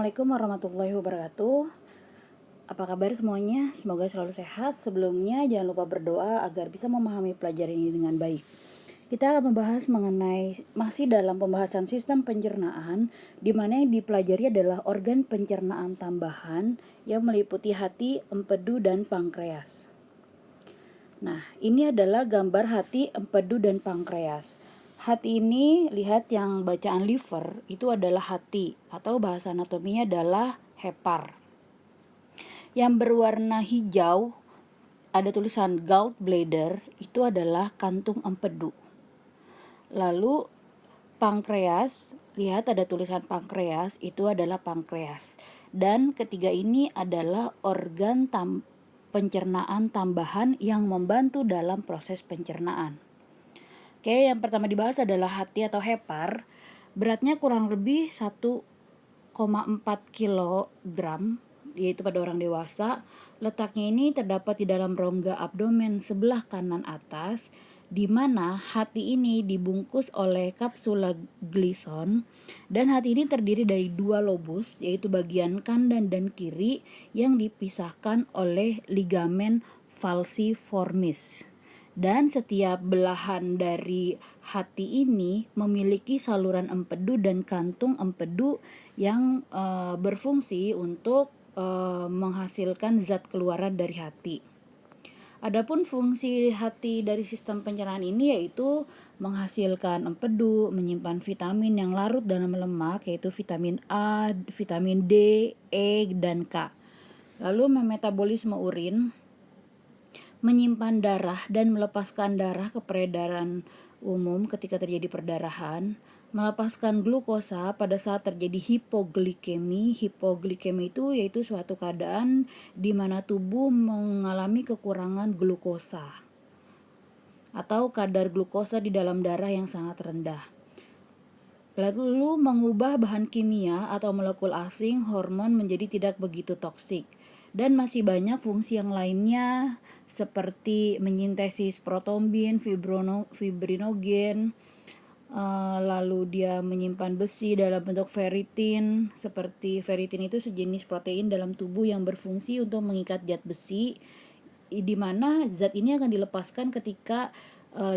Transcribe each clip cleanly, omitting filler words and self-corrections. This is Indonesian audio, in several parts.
Assalamualaikum warahmatullahi wabarakatuh. Apa kabar semuanya? Semoga selalu sehat. Sebelumnya jangan lupa berdoa agar bisa memahami pelajaran ini dengan baik. Kita akan membahas mengenai masih dalam pembahasan sistem pencernaan, di mana yang dipelajari adalah organ pencernaan tambahan yang meliputi hati, empedu, dan pankreas. Nah, ini adalah gambar hati, empedu, dan pankreas. Hati ini, lihat yang bacaan liver, itu adalah hati, atau bahasa anatominya adalah hepar. Yang berwarna hijau, ada tulisan gallbladder, itu adalah kantung empedu. Lalu, pankreas, lihat ada tulisan pankreas, itu adalah pankreas. Dan ketiga ini adalah organ pencernaan tambahan yang membantu dalam proses pencernaan. Oke, yang pertama dibahas adalah hati atau hepar. Beratnya kurang lebih 1,4 kg, yaitu pada orang dewasa. Letaknya ini terdapat di dalam rongga abdomen sebelah kanan atas, di mana hati ini dibungkus oleh kapsula glison, dan hati ini terdiri dari dua lobus, yaitu bagian kanan dan kiri, yang dipisahkan oleh ligamen falciformis. Dan setiap belahan dari hati ini memiliki saluran empedu dan kantung empedu yang berfungsi untuk menghasilkan zat keluaran dari hati. Adapun fungsi hati dari sistem pencernaan ini yaitu menghasilkan empedu, menyimpan vitamin yang larut dalam lemak, yaitu vitamin A, vitamin D, E, dan K. Lalu memetabolisme urin, menyimpan darah dan melepaskan darah ke peredaran umum ketika terjadi perdarahan, melepaskan glukosa pada saat terjadi hipoglikemi. Hipoglikemi itu yaitu suatu keadaan di mana tubuh mengalami kekurangan glukosa atau kadar glukosa di dalam darah yang sangat rendah. Lalu mengubah bahan kimia atau molekul asing hormon menjadi tidak begitu toksik. Dan masih banyak fungsi yang lainnya seperti menyintesis protombin, fibrinogen, lalu dia menyimpan besi dalam bentuk ferritin. Seperti ferritin itu sejenis protein dalam tubuh yang berfungsi untuk mengikat zat besi, di mana zat ini akan dilepaskan ketika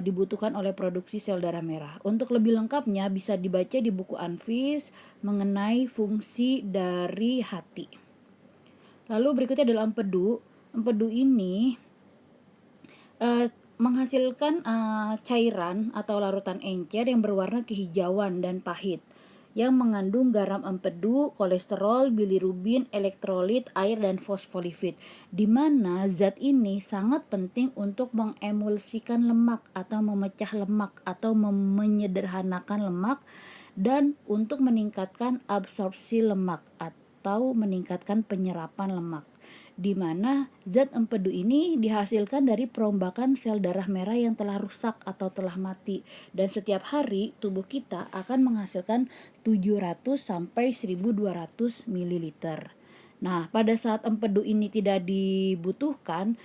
dibutuhkan oleh produksi sel darah merah. Untuk lebih lengkapnya bisa dibaca di buku Anfis mengenai fungsi dari hati. Lalu berikutnya adalah empedu. Empedu ini menghasilkan cairan atau larutan encer yang berwarna kehijauan dan pahit, yang mengandung garam empedu, kolesterol, bilirubin, elektrolit, air, dan fosfolipid, di mana zat ini sangat penting untuk mengemulsikan lemak atau memecah lemak atau menyederhanakan lemak, dan untuk meningkatkan absorpsi lemak atau meningkatkan penyerapan lemak, di mana zat empedu ini dihasilkan dari perombakan sel darah merah yang telah rusak atau telah mati, dan setiap hari tubuh kita akan menghasilkan 700 sampai 1200 ml. Nah, pada saat empedu ini tidak dibutuhkan,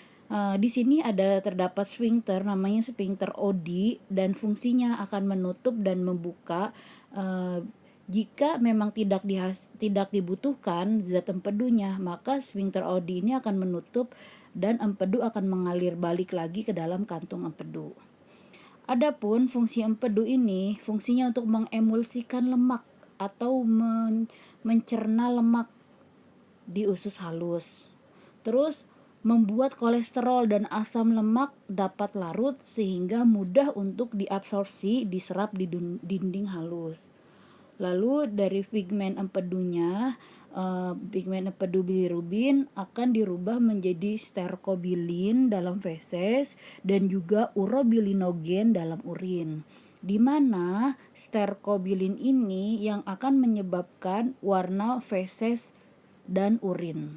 di sini terdapat sphincter namanya sphincter Oddi, dan fungsinya akan menutup dan membuka jika memang tidak dibutuhkan zat empedunya, maka sphincter Oddi ini akan menutup dan empedu akan mengalir balik lagi ke dalam kantung empedu. Adapun fungsi empedu ini fungsinya untuk mengemulsikan lemak atau mencerna lemak di usus halus. Terus membuat kolesterol dan asam lemak dapat larut sehingga mudah untuk diabsorpsi, diserap di dinding halus. Lalu dari pigmen empedunya, pigmen empedu bilirubin akan dirubah menjadi sterkobilin dalam feses dan juga urobilinogen dalam urin, di mana sterkobilin ini yang akan menyebabkan warna feses dan urin.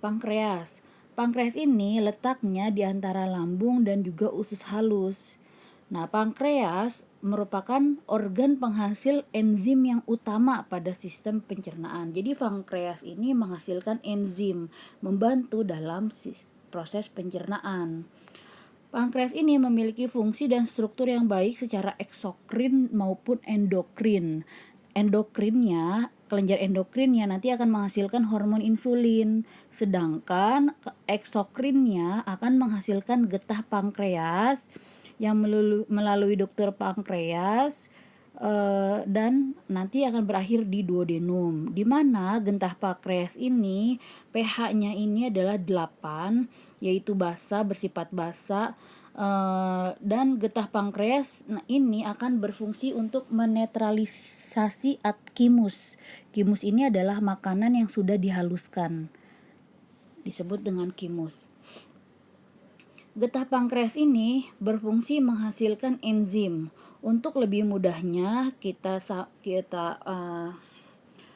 Pankreas. Pankreas ini letaknya di antara lambung dan juga usus halus. Nah, pankreas merupakan organ penghasil enzim yang utama pada sistem pencernaan. Jadi pankreas ini menghasilkan enzim, membantu dalam proses pencernaan. Pankreas ini memiliki fungsi dan struktur yang baik secara eksokrin maupun endokrin. Endokrinnya kelenjar endokrinnya nanti akan menghasilkan hormon insulin, sedangkan eksokrinnya akan menghasilkan getah pankreas yang melalui dokter pankreas dan nanti akan berakhir di duodenum, di mana getah pankreas ini pH-nya ini adalah 8, yaitu basa, bersifat basa. Dan getah pankreas ini akan berfungsi untuk menetralisasi kimus. Kimus ini adalah makanan yang sudah dihaluskan, disebut dengan kimus. Getah pankreas ini berfungsi menghasilkan enzim. Untuk lebih mudahnya kita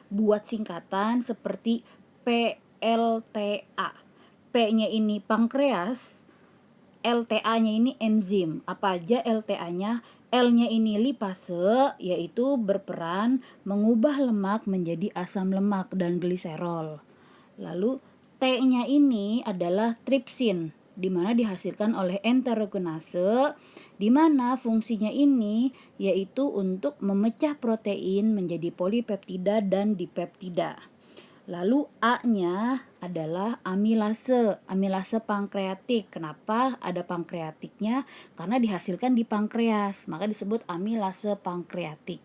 buat singkatan seperti PLTA. P-nya ini pankreas, LTA-nya ini enzim. Apa aja LTA-nya? L-nya ini lipase, yaitu berperan mengubah lemak menjadi asam lemak dan gliserol. Lalu T-nya ini adalah tripsin, di mana dihasilkan oleh enterogenase, di mana fungsinya ini yaitu untuk memecah protein menjadi polipeptida dan dipeptida. Lalu A-nya adalah amilase, amilase pankreatik. Kenapa ada pankreatiknya? Karena dihasilkan di pankreas, maka disebut amilase pankreatik.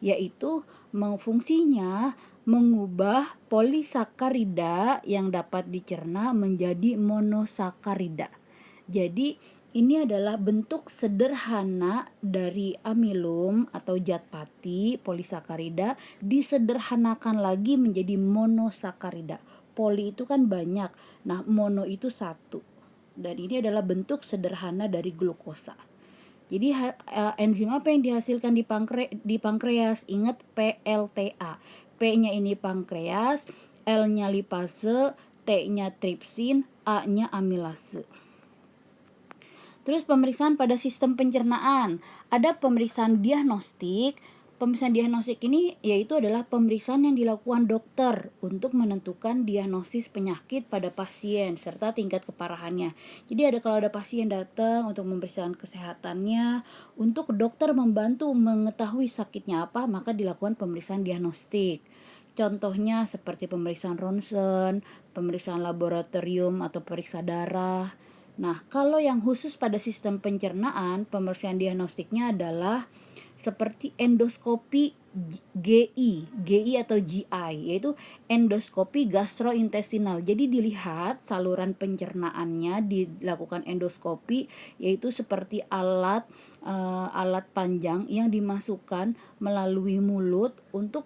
Yaitu fungsinya mengubah polisakarida yang dapat dicerna menjadi monosakarida. Jadi ini adalah bentuk sederhana dari amilum atau zat pati polisakarida disederhanakan lagi menjadi monosakarida. Poli itu kan banyak, nah mono itu satu. Dan ini adalah bentuk sederhana dari glukosa. Jadi enzim apa yang dihasilkan di pankreas? Ingat PLTA. P-nya ini pankreas, L-nya lipase, T-nya tripsin, A-nya amilase. Terus pemeriksaan pada sistem pencernaan. Ada pemeriksaan diagnostik. Pemeriksaan diagnostik ini yaitu adalah pemeriksaan yang dilakukan dokter untuk menentukan diagnosis penyakit pada pasien serta tingkat keparahannya. Jadi kalau ada pasien datang untuk memeriksakan kesehatannya, untuk dokter membantu mengetahui sakitnya apa, maka dilakukan pemeriksaan diagnostik. Contohnya seperti pemeriksaan ronsen, pemeriksaan laboratorium atau periksa darah. Nah, kalau yang khusus pada sistem pencernaan, pemeriksaan diagnostiknya adalah seperti endoskopi GI atau GI, yaitu endoskopi gastrointestinal. Jadi dilihat saluran pencernaannya, dilakukan endoskopi, yaitu seperti alat panjang yang dimasukkan melalui mulut untuk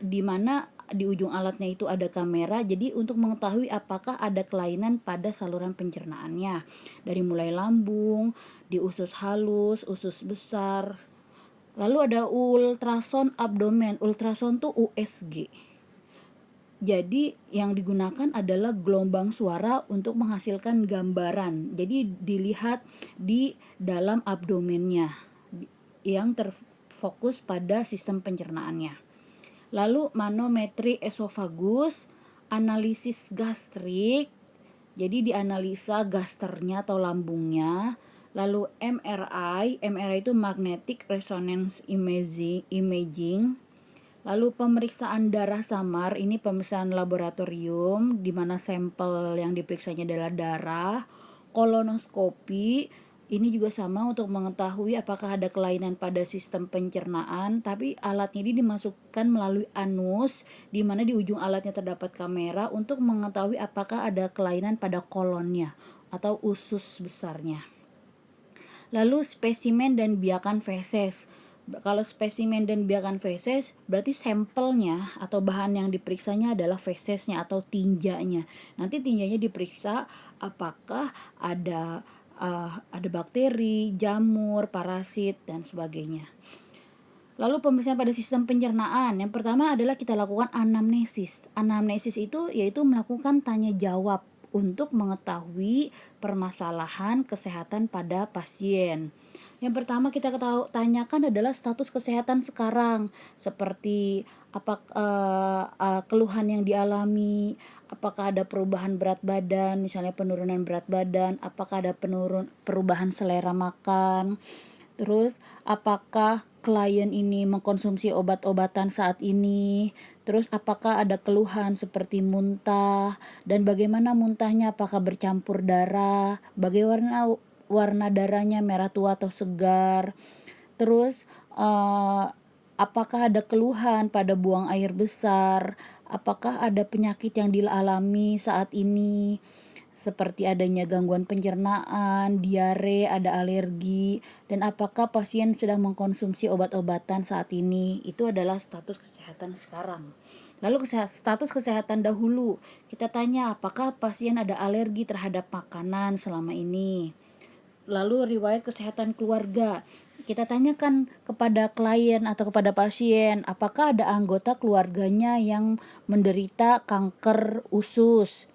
di mana di ujung alatnya itu ada kamera, jadi untuk mengetahui apakah ada kelainan pada saluran pencernaannya, dari mulai lambung, di usus halus, usus besar. Lalu ada ultrasound abdomen, ultrasound tuh USG. Jadi yang digunakan adalah gelombang suara untuk menghasilkan gambaran. Jadi dilihat di dalam abdomennya yang terfokus pada sistem pencernaannya. Lalu manometri esofagus, analisis gastrik, jadi dianalisa gasternya atau lambungnya. Lalu MRI itu magnetic resonance imaging. Lalu pemeriksaan darah samar, ini pemeriksaan laboratorium di mana sampel yang diperiksanya adalah darah. Kolonoskopi, ini juga sama untuk mengetahui apakah ada kelainan pada sistem pencernaan, tapi alatnya ini dimasukkan melalui anus, di mana di ujung alatnya terdapat kamera untuk mengetahui apakah ada kelainan pada kolonnya atau usus besarnya. Lalu spesimen dan biakan feses. Kalau spesimen dan biakan feses, berarti sampelnya atau bahan yang diperiksanya adalah fesesnya atau tinjanya. Nanti tinjanya diperiksa apakah ada bakteri, jamur, parasit, dan sebagainya. Lalu pemeriksaan pada sistem pencernaan. Yang pertama adalah kita lakukan anamnesis. Anamnesis itu yaitu melakukan tanya jawab untuk mengetahui permasalahan kesehatan pada pasien. Yang pertama kita tanyakan adalah status kesehatan sekarang, seperti apa keluhan yang dialami, apakah ada perubahan berat badan, misalnya penurunan berat badan, apakah ada perubahan selera makan, terus apakah klien ini mengkonsumsi obat-obatan saat ini, terus apakah ada keluhan seperti muntah, dan bagaimana muntahnya, apakah bercampur darah, bagaimana warna darahnya, merah tua atau segar, terus apakah ada keluhan pada buang air besar, apakah ada penyakit yang dialami saat ini, seperti adanya gangguan pencernaan, diare, ada alergi, dan apakah pasien sedang mengkonsumsi obat-obatan saat ini. Itu adalah status kesehatan sekarang. Lalu status kesehatan dahulu, kita tanya apakah pasien ada alergi terhadap makanan selama ini. Lalu riwayat kesehatan keluarga, kita tanyakan kepada klien atau kepada pasien, apakah ada anggota keluarganya yang menderita kanker usus,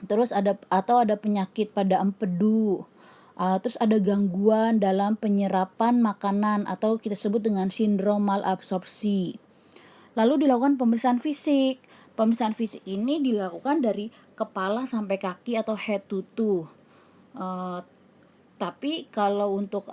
terus ada penyakit pada empedu, terus ada gangguan dalam penyerapan makanan atau kita sebut dengan sindrom malabsorpsi. Lalu dilakukan pemeriksaan fisik. Pemeriksaan fisik ini dilakukan dari kepala sampai kaki atau head to toe. Tapi kalau untuk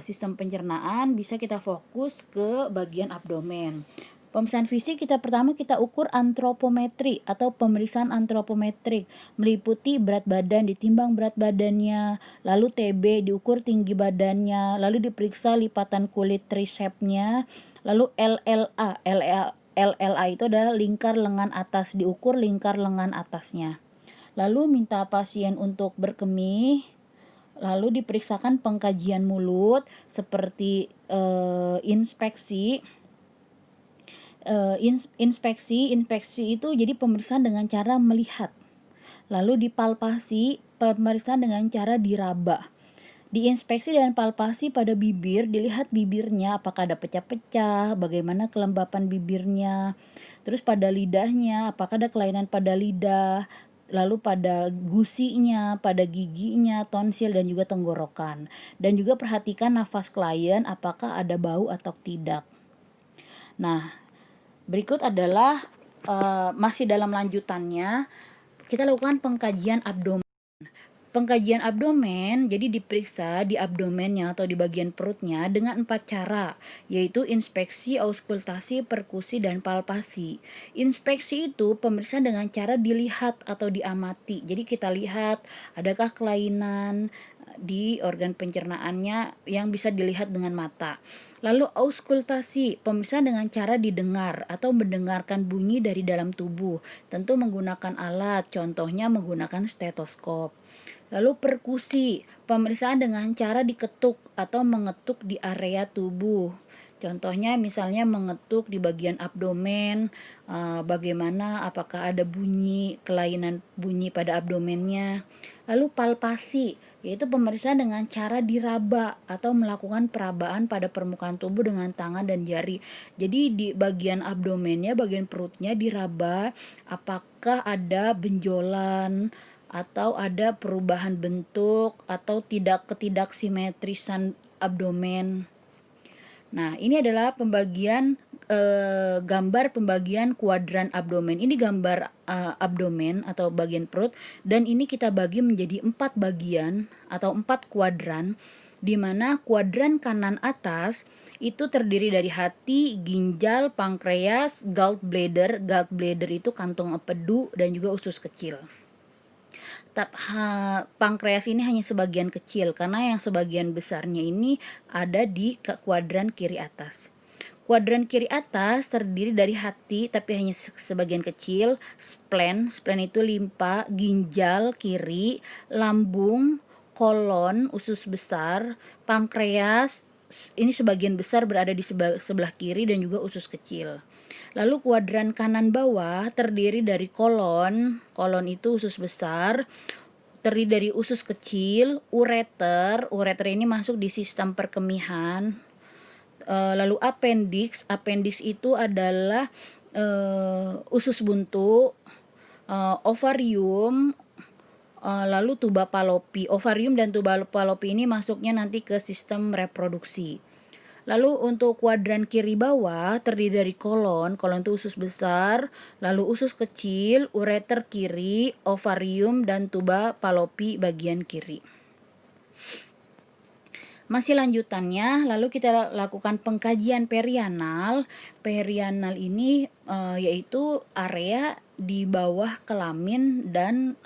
sistem pencernaan bisa kita fokus ke bagian abdomen. Pemeriksaan fisik pertama kita ukur antropometri atau pemeriksaan antropometrik, meliputi berat badan, ditimbang berat badannya, lalu TB, diukur tinggi badannya, lalu diperiksa lipatan kulit trisepsnya, lalu LLA itu adalah lingkar lengan atas, diukur lingkar lengan atasnya. Lalu minta pasien untuk berkemih, lalu diperiksakan pengkajian mulut seperti inspeksi itu jadi pemeriksaan dengan cara melihat. Lalu dipalpasi, pemeriksaan dengan cara diraba. Diinspeksi dan palpasi pada bibir, dilihat bibirnya apakah ada pecah-pecah, bagaimana kelembapan bibirnya. Terus pada lidahnya, apakah ada kelainan pada lidah, lalu pada gusinya, pada giginya, tonsil dan juga tenggorokan. Dan juga perhatikan nafas klien apakah ada bau atau tidak. Nah, berikut adalah masih dalam lanjutannya, kita lakukan pengkajian abdomen. Pengkajian abdomen jadi diperiksa di abdomennya atau di bagian perutnya dengan 4 cara, yaitu inspeksi, auskultasi, perkusi, dan palpasi. Inspeksi itu pemeriksaan dengan cara dilihat atau diamati. Jadi kita lihat adakah kelainan di organ pencernaannya yang bisa dilihat dengan mata. Lalu auskultasi, pemeriksaan dengan cara didengar atau mendengarkan bunyi dari dalam tubuh, tentu menggunakan alat, contohnya menggunakan stetoskop. Lalu perkusi, pemeriksaan dengan cara diketuk atau mengetuk di area tubuh. Contohnya misalnya mengetuk di bagian abdomen, bagaimana apakah ada bunyi, kelainan bunyi pada abdomennya. Lalu palpasi, yaitu pemeriksaan dengan cara diraba atau melakukan perabaan pada permukaan tubuh dengan tangan dan jari. Jadi di bagian abdomennya, bagian perutnya diraba apakah ada benjolan, atau ada perubahan bentuk atau ketidaksimetrisan abdomen. Nah, ini adalah pembagian gambar pembagian kuadran abdomen. Ini gambar abdomen atau bagian perut, dan ini kita bagi menjadi 4 bagian atau 4 kuadran, di mana kuadran kanan atas itu terdiri dari hati, ginjal, pankreas, gallbladder. Gallbladder itu kantung empedu dan juga usus kecil. Pankreas ini hanya sebagian kecil karena yang sebagian besarnya ini ada di kuadran kiri atas. Kuadran kiri atas terdiri dari hati tapi hanya sebagian kecil, spleen itu limpa, ginjal kiri, lambung, kolon, usus besar, pankreas ini sebagian besar berada di sebelah kiri dan juga usus kecil. Lalu kuadran kanan bawah terdiri dari kolon itu usus besar, terdiri dari usus kecil, ureter ini masuk di sistem perkemihan. Lalu appendix itu adalah usus buntu, ovarium, lalu tuba Fallopi. Ovarium dan tuba Fallopi ini masuknya nanti ke sistem reproduksi. Lalu untuk kuadran kiri bawah terdiri dari kolon itu usus besar, lalu usus kecil, ureter kiri, ovarium, dan tuba Fallopi bagian kiri. Masih lanjutannya, lalu kita lakukan pengkajian perianal. Perianal ini yaitu area di bawah kelamin dan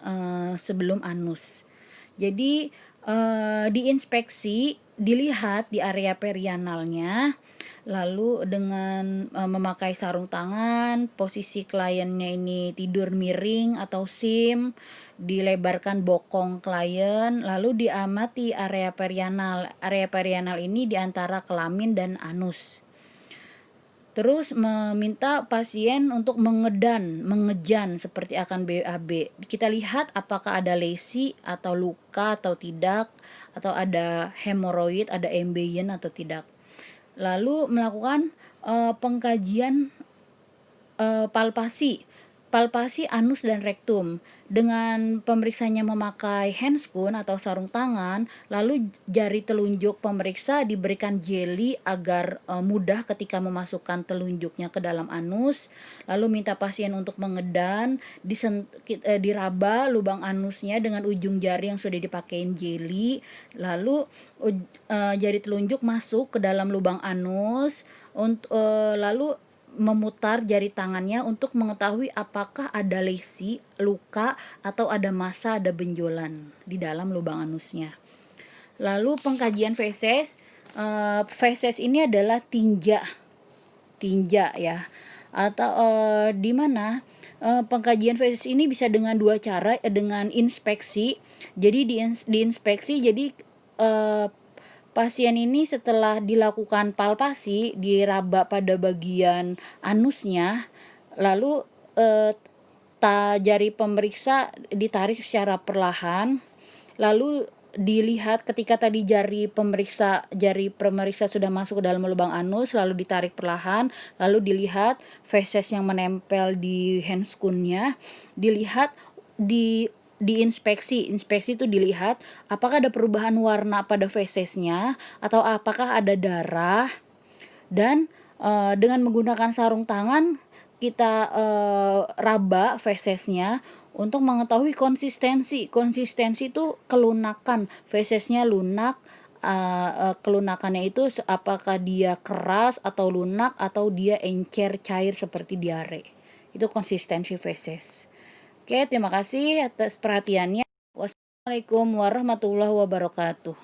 sebelum anus. Jadi diinspeksi, dilihat di area perianalnya, lalu dengan memakai sarung tangan, posisi kliennya ini tidur miring atau sim, dilebarkan bokong klien, lalu diamati area perianal. Area perianal ini di antara kelamin dan anus. Terus meminta pasien untuk mengejan seperti akan BAB. Kita lihat apakah ada lesi atau luka atau tidak, atau ada hemoroid, ada embyen atau tidak. Lalu melakukan pengkajian palpasi anus dan rektum. Dengan pemeriksanya memakai handscoon atau sarung tangan, lalu jari telunjuk pemeriksa diberikan jeli agar mudah ketika memasukkan telunjuknya ke dalam anus. Lalu minta pasien untuk mengedan, diraba lubang anusnya dengan ujung jari yang sudah dipakein jeli. Lalu jari telunjuk masuk ke dalam lubang anus, lalu memutar jari tangannya untuk mengetahui apakah ada lesi, luka, atau ada massa, ada benjolan di dalam lubang anusnya. Lalu pengkajian feses. Feses ini adalah tinja ya, atau di mana pengkajian feses ini bisa dengan dua cara, dengan inspeksi. Jadi diinspeksi, jadi pasien ini setelah dilakukan palpasi, diraba pada bagian anusnya, lalu jari pemeriksa ditarik secara perlahan, lalu dilihat ketika tadi jari pemeriksa sudah masuk ke dalam lubang anus, lalu ditarik perlahan, lalu dilihat feses yang menempel di handscoon-nya, dilihat diinspeksi itu dilihat apakah ada perubahan warna pada fesesnya atau apakah ada darah, dan dengan menggunakan sarung tangan kita raba fesesnya untuk mengetahui konsistensi itu kelunakan, fesesnya lunak, kelunakannya itu apakah dia keras atau lunak atau dia encer cair seperti diare. Itu konsistensi feses. Oke, terima kasih atas perhatiannya. Wassalamualaikum warahmatullahi wabarakatuh.